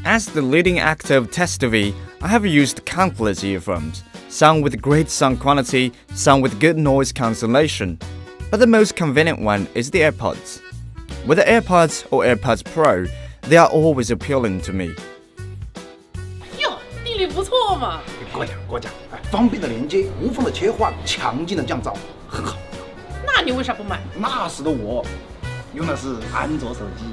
As the leading actor of Test TV, I have used countless earphones, some with great sound quality, some with good noise cancellation. But the most convenient one is the AirPods. Whether AirPods or AirPods Pro, they are always appealing to me. 哟，地理不错嘛！过奖，方便的连接，无缝的切换，强劲的降噪，很好。那你为啥不买？那时的我用的是安卓手机。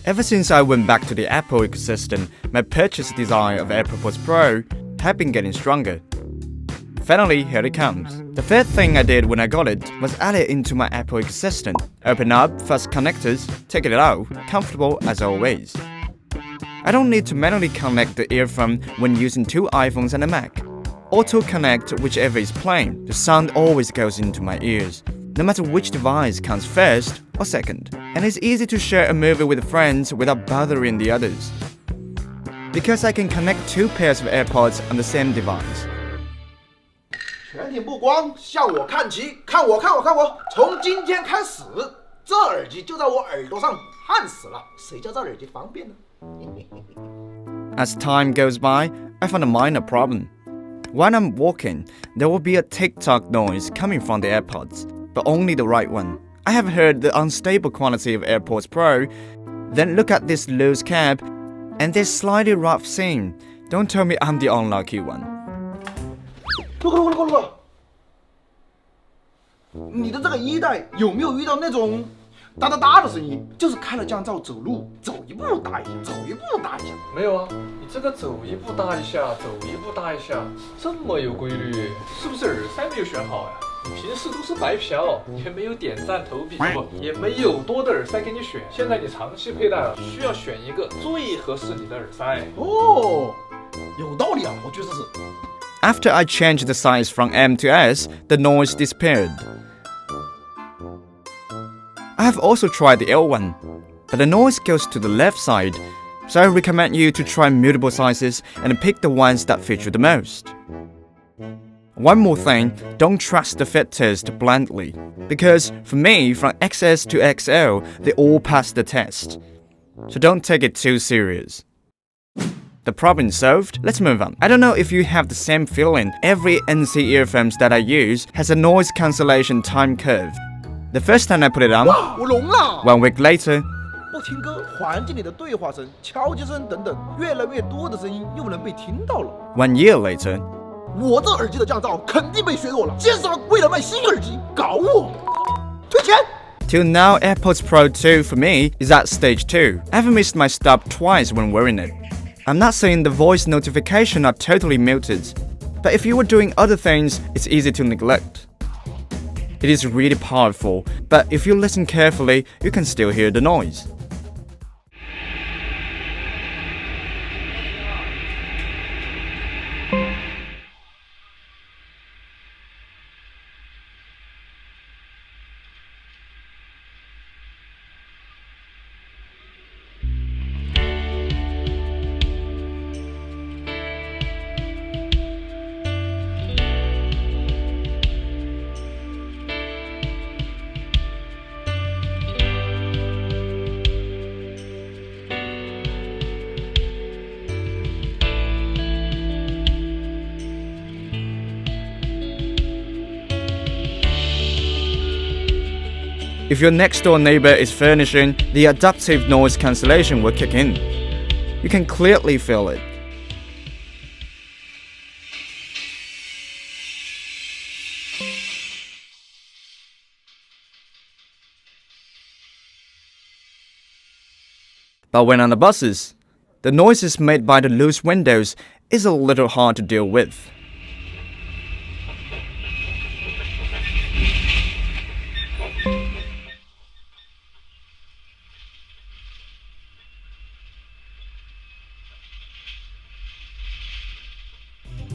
Ever since I went back to the Apple ecosystem, my purchase desire of AirPods Pro have been getting stronger. Finally, here it comes. The first thing I did when I got it was add it into my Apple ecosystem. Open up, fast connectors, take it out, comfortable as always. I don't need to manually connect the earphone when using two iPhones and a Mac. Auto-connect whichever is playing, the sound always goes into my ears, no matter which device comes first or second. And it's easy to share a movie with friends without bothering the others. Because I can connect two pairs of AirPods on the same device. 全体目光向我看齐，看我！从今天开始，这耳机就在我耳朵上焊死了。谁叫这耳机方便呢？ As time goes by, I found a minor problem. When I'm walking, there will be a tick-tock noise coming from the AirPods, but only the right one. I have heard the unstable quality of AirPods Pro. Then look at this loose cap and this slightly rough seam. Don't tell me I'm the unlucky one. 路哥，你的这个衣带有没有遇到那种哒哒哒的声音？就是开了降噪，走路走一步哒一下，走一步哒一下。没有啊，你这个走一步哒一下，走一步哒一下，这么有规律，是不是耳塞没有选好呀？你平时都是白嫖，也没有点赞投币，也没有多的耳塞给你选。现在你长期佩戴了，需要选一个最合适你的耳塞。哦，有道理啊，我觉得是。After I changed the size from M to S, the noise disappeared. I have also tried the L one, but the noise goes to the left side, so I recommend you to try multiple sizes and pick the ones that fit you the most. One more thing, don't trust the fit test blindly, because for me, from XS to XL, they all passed the test. So don't take it too serious. The problem solved, let's move on. I don't know if you have the same feeling. Every NC earphones that I use has a noise cancellation time curve. The first time I put it on, 哇，我聋了。 1 week later, 不听歌，环境里的对话声、敲击声等等，越来越多的声音又能被听到了。1 year later, 我这耳机的降噪肯定被削弱了，奸商为了卖新耳机搞我，退钱。 till now AirPods Pro2 for me is at stage 2. I've missed my stop twice when wearing it. I'm not saying the voice notification are totally muted, but if you were doing other things, it's easy to neglect. It is really powerful, but if you listen carefully, you can still hear the noise. If your next door neighbor is furnishing, the adaptive noise cancellation will kick in. You can clearly feel it. But when on the buses, the noises made by the loose windows is a little hard to deal with.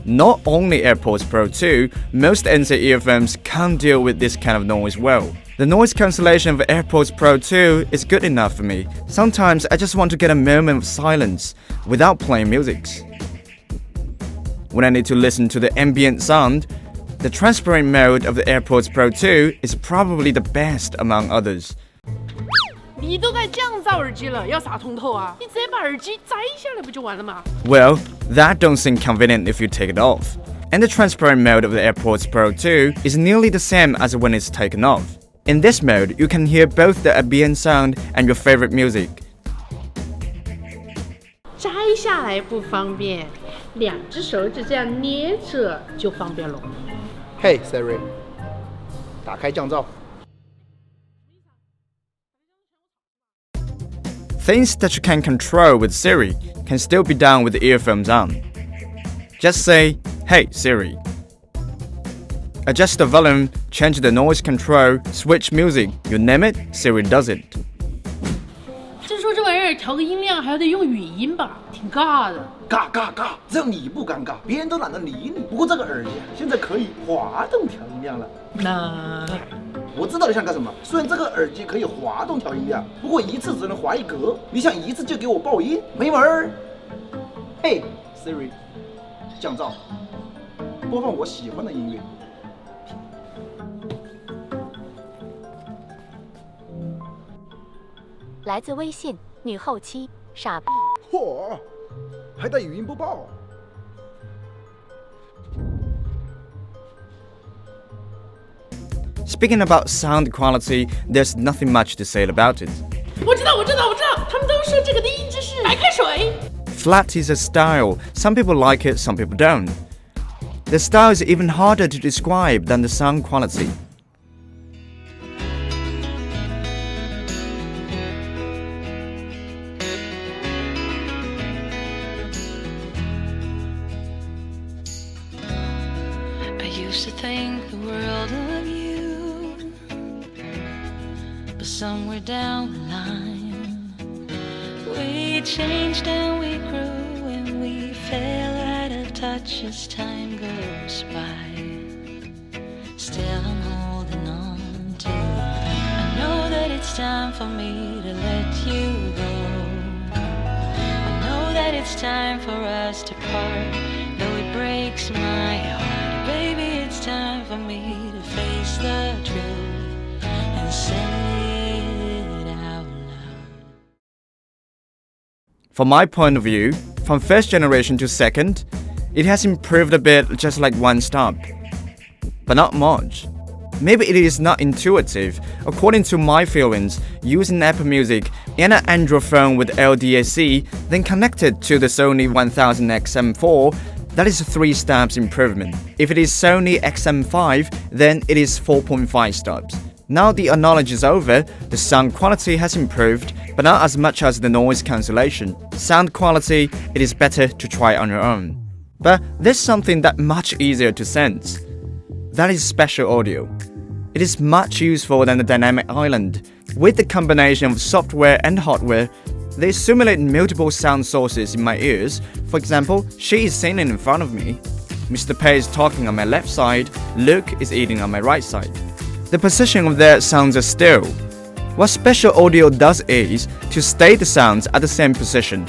Not only AirPods Pro 2, most NC earphones can't deal with this kind of noise well. The noise cancellation of AirPods Pro 2 is good enough for me. Sometimes I just want to get a moment of silence without playing music. When I need to listen to the ambient sound, The transparent mode of the AirPods Pro2 is probably the best among others. 你都该降噪耳机了，要啥通透啊？你直接把耳机摘下来不就完了吗？ Well, that don't seem convenient if you take it off. And the transparent mode of the AirPods Pro2 is nearly the same as when it's taken off. In this mode, you can hear both the ambient sound and your favorite music. 摘下来不方便，两只手指这样捏着就方便了。Hey Siri， 打开降噪。 Things that you can control with Siri can still be done with the earphones on. Just say, "Hey Siri." Adjust the volume, change the noise control, switch music, you name it, Siri does it. 就说这玩意儿调个音量还要得用语音吧，挺尬的。尬尬尬，只有你不尴尬，别人都懒得理你。不过这个耳机现在可以滑动调音量了。那我知道你想干什么。虽然这个耳机可以滑动调音量，不过一次只能滑一格。你想一次就给我爆音，没门儿。嘿 Siri， 降噪，播放我喜欢的音乐。来自微信女后期傻逼。嚯，还带语音播报。 Speaking about sound quality, there's nothing much to say about it. 我知道，他们都说这个的音质是白开水。 Flat is a style. Some people like it, some people don't. The style is even harder to describe than the sound quality. I used to think the world of you, but somewhere down the line, we changed and we grew and we fell out of touch as time goes by. Still I'm holding on to you. I know that it's time for me to let you go. I know that it's time for us to part, though it breaks my heart. Baby, it's time for me to face the truth and say it out loud. From my point of view, from first generation to second, it has improved a bit just like one stop. But not much. Maybe it is not intuitive. According to my feelings, using Apple Music and an Android phone with LDAC, then connected to the Sony 1000XM4, that is a 3 stops improvement. If it is Sony XM5, then it is 4.5 stops. Now the knowledge is over, the sound quality has improved, but not as much as the noise cancellation. Sound quality, it is better to try on your own. But there's something that much easier to sense. That is spatial audio. It is much useful than the dynamic island. With the combination of software and hardware, they simulate multiple sound sources in my ears. For example, she is singing in front of me. Mr. Pei is talking on my left side. Luke is eating on my right side. The position of their sounds are still. What spatial audio does is to stay the sounds at the same position.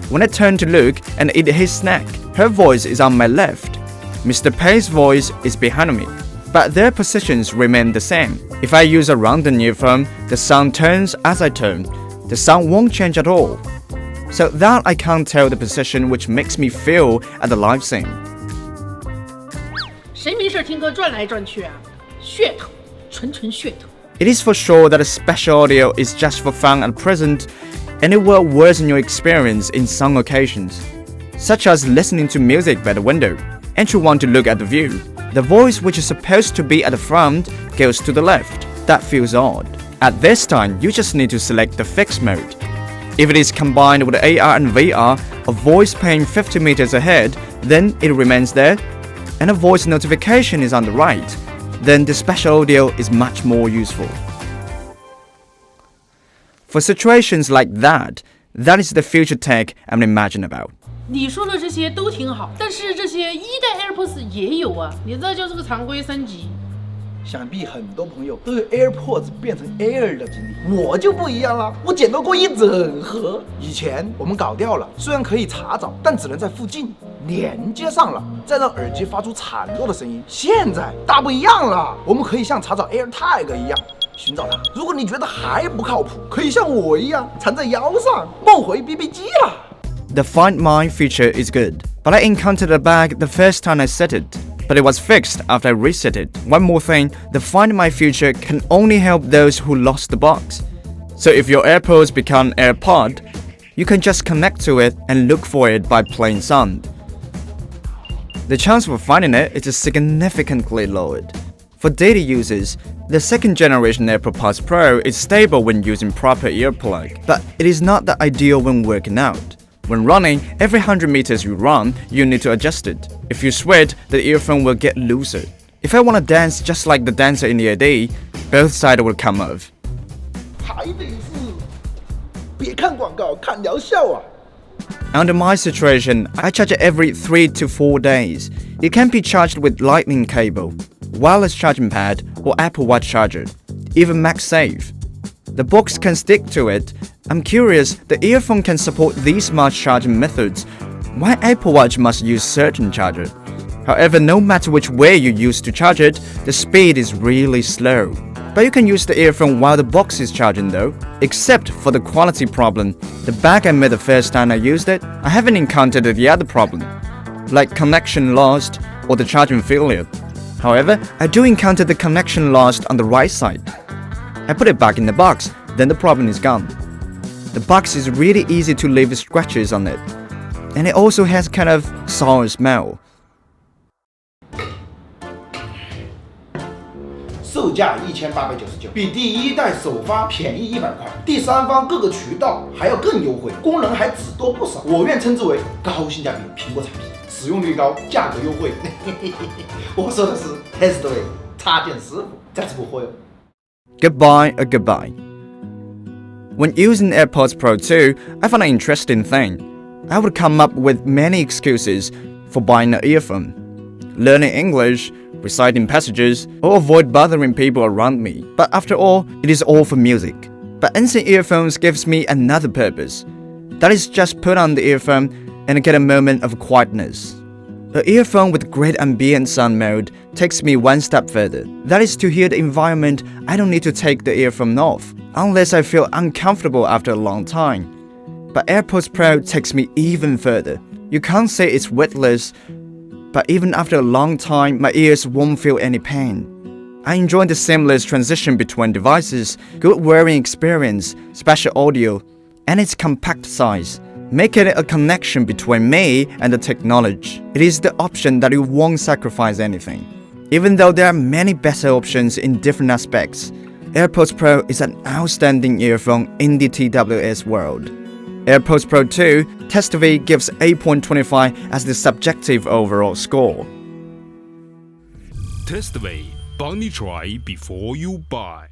When I turn to Luke and eat his snack, her voice is on my left. Mr. Pei's voice is behind me, but their positions remain the same. If I use a rounded earphone, the sound turns as I turn. The sound won't change at all. So that I can't tell the position, which makes me feel at the live scene. 谁没事听歌转来转去啊？噱头，纯噱头。 It is for sure that a spatial audio is just for fun at present, and it will worsen your experience in some occasions, such as listening to music by the window, and you want to look at the view. The voice which is supposed to be at the front goes to the left. That feels odd. At this time, you just need to select the fixed mode. If it is combined with AR and VR, a voice playing 50 meters ahead, then it remains there, and a voice notification is on the right, then the spatial audio is much more useful. For situations like that, that is the future tech I'm imagining about. 你说的这些都挺好，但是这些一代 AirPods 也有啊，你这就是个常规升级。想必很多朋友都有 AirPods 变成 Air 的经历，我就不一样了，我捡到过一整盒。以前我们搞掉了，虽然可以查找，但只能在附近。连接上了，再让耳机发出孱弱的声音。现在大不一样了，我们可以像查找 AirTag 一样寻找它。如果你觉得还不靠谱，可以像我一样缠在腰上，梦回 BB 机了。The Find My feature is good, but I encountered a bug the first time I set it. But it was fixed after I reset it. One more thing, the Find My feature can only help those who lost the box. So if your AirPods become AirPod, you can just connect to it and look for it by playing sound. The chance of finding it is significantly lowered. For daily users, the second generation AirPods Pro is stable when using proper earplug, but it is not the ideal when working out. When running, every 100 meters you run, you need to adjust it. If you sweat, the earphone will get looser. If I want to dance just like the dancer in the AD, both sides will come off. 还得是别看广告，看疗效啊。 Under my situation, I charge it every 3 to 4 days. It can be charged with lightning cable, wireless charging pad, or Apple Watch charger, even MagSafe. The box can stick to it. I'm curious, the earphone can support these smart charging methods. Why Apple Watch must use certain charger? However, no matter which way you use to charge it, the speed is really slow. But you can use the earphone while the box is charging though. Except for the quality problem. The bug I made the first time I used it, I haven't encountered the other problem, like connection lost or the charging failure. However, I do encounter the connection lost on the right side. I put it back in the box, then the problem is gone. The box is really easy to leave scratches on it, and it also has kind of sour smell. 售价1899，比第一代首发便宜100块，第三方各个渠道还要更优惠，功能还只多不少。我愿称之为高性价比苹果产品，使用率高，价格优惠。我说的是 Testway 插件师傅，再次不忽悠。 Goodbye or goodbye. When using AirPods Pro2, I found an interesting thing. I would come up with many excuses for buying an earphone. Learning English, reciting passages, or avoid bothering people around me. But after all, it is all for music. But instant earphones gives me another purpose. That is just put on the earphone and get a moment of quietness. An earphone with great ambient sound mode takes me one step further. That is to hear the environment. I don't need to take the earphone off, unless I feel uncomfortable after a long time. But AirPods Pro takes me even further. You can't say it's weightless, but even after a long time, my ears won't feel any pain. I enjoy the seamless transition between devices, good wearing experience, spatial audio, and its compact size, making it a connection between me and the technology. It is the option that you won't sacrifice anything. Even though there are many better options in different aspects, AirPods Pro is an outstanding earphone in the TWS world. AirPods Pro 2 Testway gives 8.25 as the subjective overall score. Testway, 帮你 try before you buy.